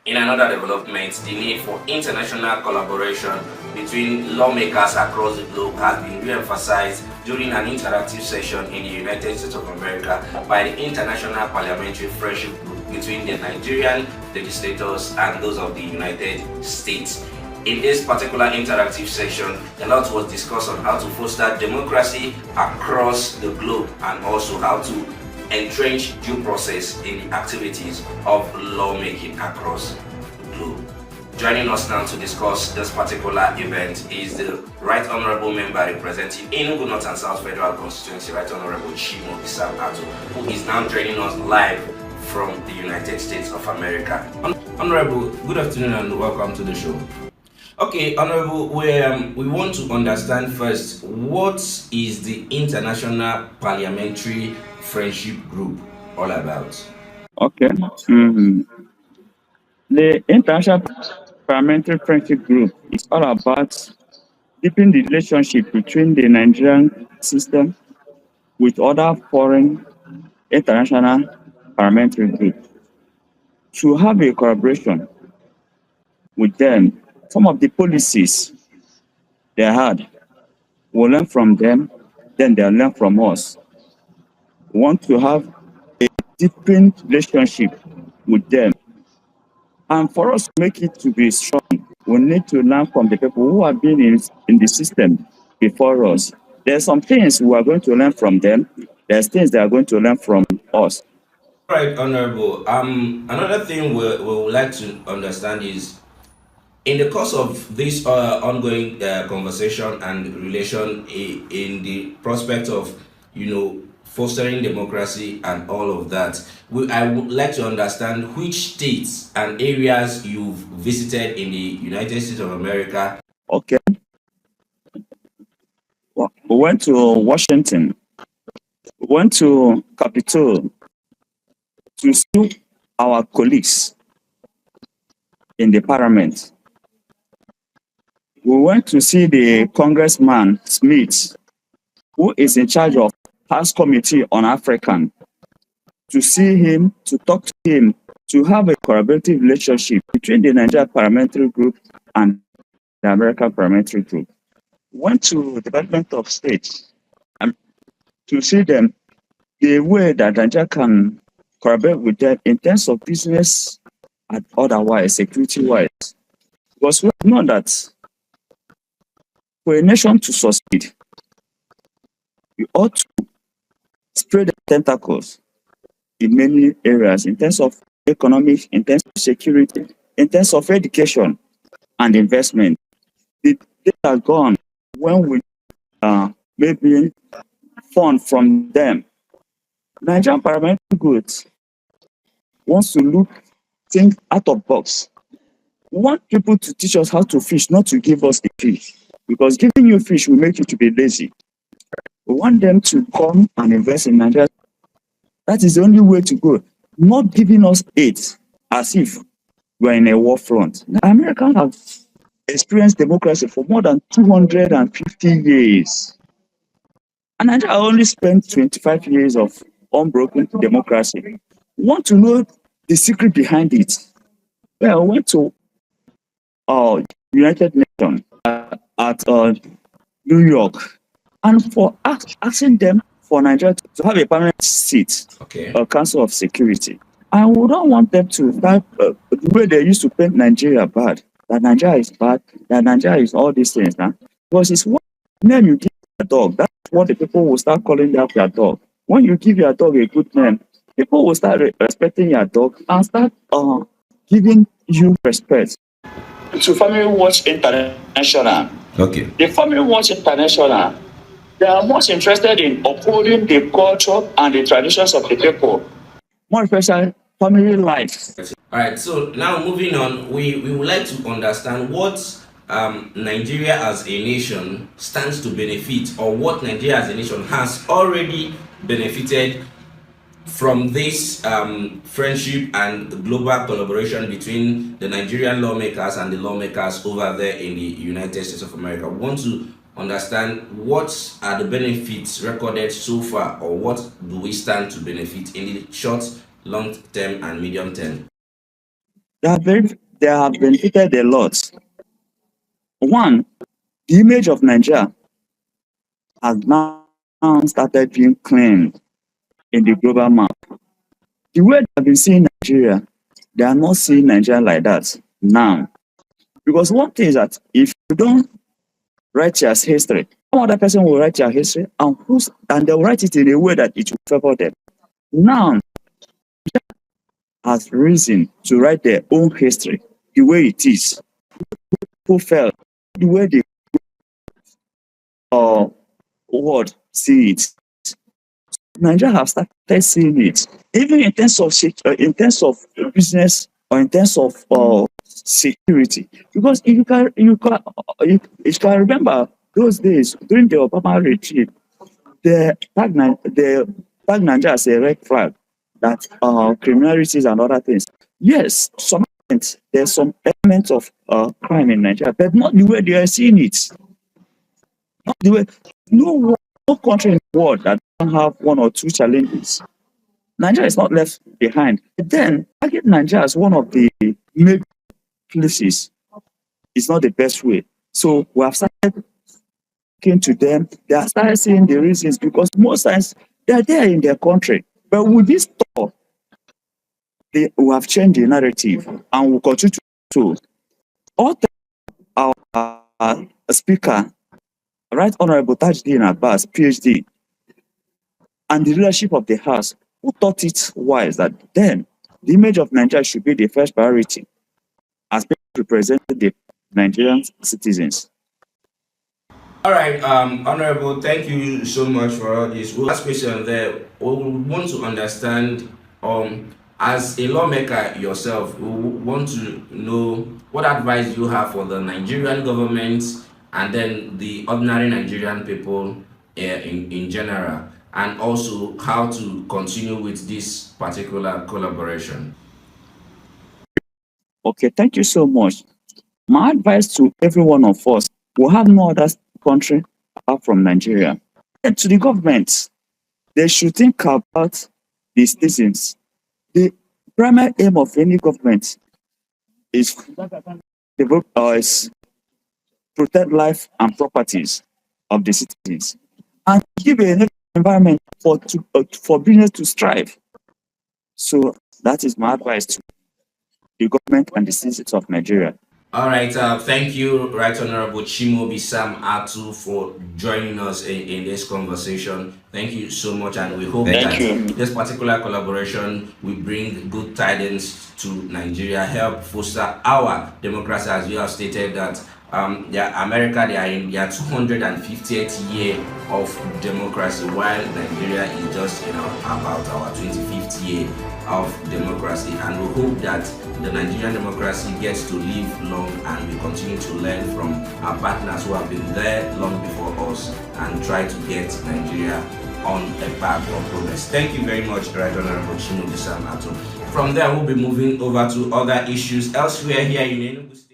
In another development, the need for international collaboration between lawmakers across the globe has been re-emphasized during an interactive session in the United States of America by the International Parliamentary Friendship Group between the Nigerian legislators and those of the United States. In this particular interactive session, a lot was discussed on how to foster democracy across the globe and also how to entrench due process in the activities of lawmaking across the globe. Joining us now to discuss this particular event is the Right Honorable Member representing Enugu North and South Federal Constituency, Right Honorable Chimaobi, who is now joining us live from the United States of America. Honorable, good afternoon and welcome to the show. Okay, Honorable, we want to understand first, what is the International Parliamentary Friendship Group all about? Okay. The International Parliamentary Friendship Group is all about deepening the relationship between the Nigerian system with other foreign international parliamentary groups to have a collaboration with them. Some of the policies they had, we'll learn from them, then they'll learn from us. We want to have a deepened relationship with them. And for us to make it to be strong, we need to learn from the people who have been in the system before us. There's some things we are going to learn from them. There's things they are going to learn from us. Right, Honorable. Another thing we would like to understand is, in the course of this ongoing conversation and relation in the prospect of, fostering democracy and all of that, I would like to understand which states and areas you've visited in the United States of America. Okay. Well, we went to Washington. We went to Capitol to see our colleagues in the parliament. We went to see the Congressman Smith, who is in charge of House Committee on African, to see him, to talk to him, to have a collaborative relationship between the Nigerian Parliamentary Group and the American Parliamentary Group. We went to Department of State to see them, the way that Nigeria can collaborate with them in terms of business and otherwise, security-wise. Because we know that for a nation to succeed, you ought to spread the tentacles in many areas, in terms of economic, in terms of security, in terms of education and investment. The days are gone when we maybe fund from them. Nigerian Parliamentary Group wants to think out of box. We want people to teach us how to fish, not to give us the fish. Because giving you fish will make you to be lazy. We want them to come and invest in Nigeria. That is the only way to go. Not giving us aid as if we're in a war front. Americans have experienced democracy for more than 250 years. And Nigeria only spent 25 years of unbroken democracy. We want to know the secret behind it. Well, I went to United Nations at New York, and for asking them for Nigeria to have a permanent seat, Okay. Council of Security. And we don't want them to have the way they used to paint Nigeria bad, that Nigeria is bad, that Nigeria is all these things. Because it's what name you give a dog, that's what the people will start calling their dog. When you give your dog a good name, people will start respecting your dog and start giving you respect. To Family Watch International. Okay. The Family Watch International, they are most interested in upholding the culture and the traditions of the people. More especially family life. All right. So now moving on, we would like to understand what Nigeria as a nation stands to benefit, or what Nigeria as a nation has already benefited from this friendship and global collaboration between the Nigerian lawmakers and the lawmakers over there in the United States of America. We want to understand what are the benefits recorded so far, or what do we stand to benefit in the short, long term and medium term. they have benefited a lot. One, the image of Nigeria has now started being cleaned in the global map. The way they have been seeing Nigeria, they are not seeing Nigeria like that now. Because one thing is that if you don't write your history, some other person will write your history and they'll write it in a way that it will favor them. Now has reason to write their own history the way it is. Who felt the way the world see it. Nigeria have started seeing it, even in terms of business or in terms of security. Because if you can remember those days during the Obama regime, they tag Nigeria as a red flag that criminalities and other things. Yes, there's some elements of crime in Nigeria, but not the way they are seeing it. Not the way no country in the world that don't have one or two challenges. Nigeria is not left behind. But then target Nigeria as one of the major places is not the best way. So we have started talking to them. They have started seeing the reasons because most times they are there in their country. But with this talk, we have changed the narrative and will continue to. All our speaker, Right Honorable Tajuddin Abbas, PhD, and the leadership of the House, who thought it wise that then the image of Nigeria should be the first priority as people represent the Nigerian citizens. All right, Honorable, thank you so much for all this. Last question there. We want to understand, as a lawmaker yourself, we want to know what advice you have for the Nigerian government and then the ordinary Nigerian people in general, and also how to continue with this particular collaboration. Okay, thank you so much. My advice to every one of us, we have no other country apart from Nigeria. And to the government, they should think about the citizens. The primary aim of any government is protect life and properties of the citizens and give an environment for business to strive. So that is my advice to the government and the citizens of Nigeria. All right, thank you, Right Honorable Chimaobi Sam Atu, for joining us in this conversation. Thank you so much, and we hope that this particular collaboration will bring good tidings to Nigeria, help foster our democracy, as you have stated that America, they are in their 250th year of democracy, while Nigeria is just about our 25th year of democracy, and we hope that the Nigerian democracy gets to live long and we continue to learn from our partners who have been there long before us and try to get Nigeria on a path of progress. Thank you very much, Right Honorable Chimaobi Sam Atu. From there, we'll be moving over to other issues elsewhere here in Enugu State.